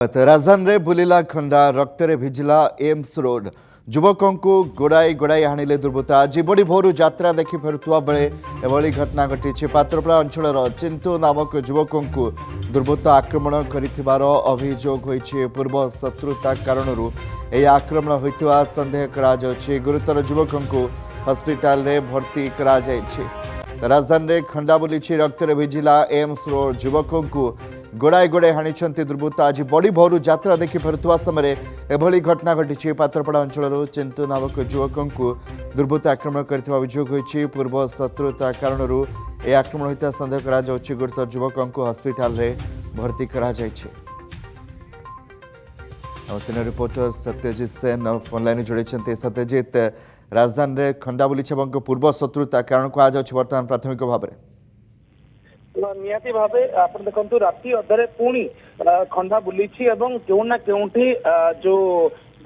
राजधानी रे बुलिला खंडा रक्तरे भिजिला AIIMS road युवकों को गोड़ाई गोड़ाई हाणिले दुर्बृत्त आज बड़ी भोरू यात्रा देखि फेरुवा बेले एभली घटना घटी पात्रपड़ा अंचल चिंटू नामक युवकों को दुर्बृत्त आक्रमण कर अभियोग होइछि। पूर्व शत्रुता कारण यह आक्रमण होइतिबा संदेह करा जाउछि। गुरुतर युवकों को हॉस्पिटल रे भर्ती करा जाइछि। राजधानी रे खंडा बुलिछि रक्तरे भिजिला एम्स रोड युवकों को गोड़ाई गोड़ाई हाणी दुर्बृत्त आज बड़ी भोरू यात्रा देखि फेरुवा समय एभली घटना घटी पात्रपड़ा अंचल चिंटू नामक युवकों को दुर्बृत्त आक्रमण कर अभियोग होइछि। पूर्व शत्रुता कारण यह आक्रमण होता संदेह करा जाउछि। गुरुतर युवकों को हॉस्पिटल रे भर्ती करा जाइछि। Senior reporter Satyajit Sen online जोड़ी। सत्यजित, राजधानी रे खंडा बुलिछि एवं पूर्व शत्रुता कारण को आज बर्तमान प्राथमिक भाव में निहाती भावे आप देखु राति अधरे पुणी खंडा बुली केउ ना केउठी जो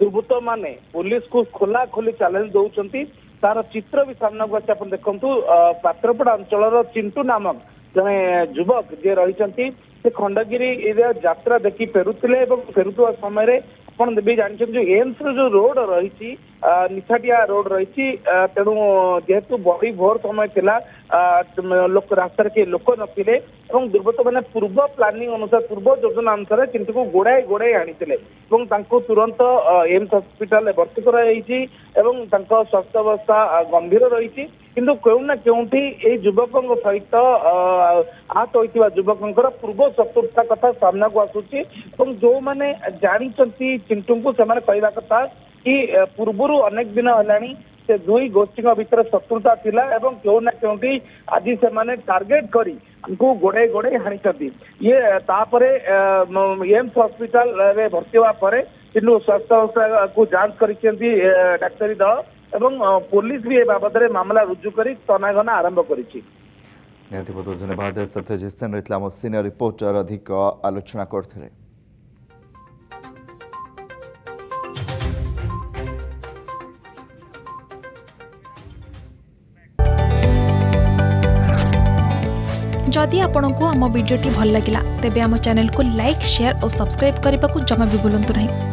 दुर्बृत्त माने पुलिस को खोला खोली चैलेंज दौरान तार चित्र भी सामना को आप देखु। पात्रपड़ा अंचल चिंटू नामक जड़े युवक जे रही से खंडगिरी यात्रा देखी फेरुले फेरुवा समय अपन भी जानते जो एम्स जो रोड रही निछाटिया रोड रही तेणु जेहेतु बड़ी भोर समय थिला लोक रास्तार के लोक नथिले एवं दुर्बृत्त मैंने पूर्व प्लानिंग अनुसार पूर्व योजना अनुसार चिंटू को गोड़ाई गोड़ाई आनी तुरंत एम्स हॉस्पिटल भर्ती कराई स्वास्थ्य अवस्था गंभीर रही किंतु केउ ना केउठी ए युवकों सहित आहत होइतिबा युवकों पूर्व शत्रुता कथा सामना को आसुची जो माने जानी चिंटू को से कहवा कथा कि पूर्वर अनेक दिन है से दुई गोष्ठी भितर शत्रुता थिला एवं केउ ना केउठी आज से माने टार्गेट करी हमको गोड़े गोड़े हाणी ये तापरे एम्स हॉस्पिटल रे भर्ती हुआ पर चिंटू स्वास्थ्य अवस्था को जांच करिसेंती डाक्तरी दल एवं पुलिस भी ए बाबद मामला रुजु करी तनाघना आरंभ करिछि। बहुत धन्यवाद सत्यजित सेन रही सीनियर रिपोर्टर अधिक आलोचना करथिले। जदि आपंक आम भिडी भल लगा तेब आम चैनल को लाइक शेयर और सब्सक्राइब करने को जमा भी भूलु नहीं।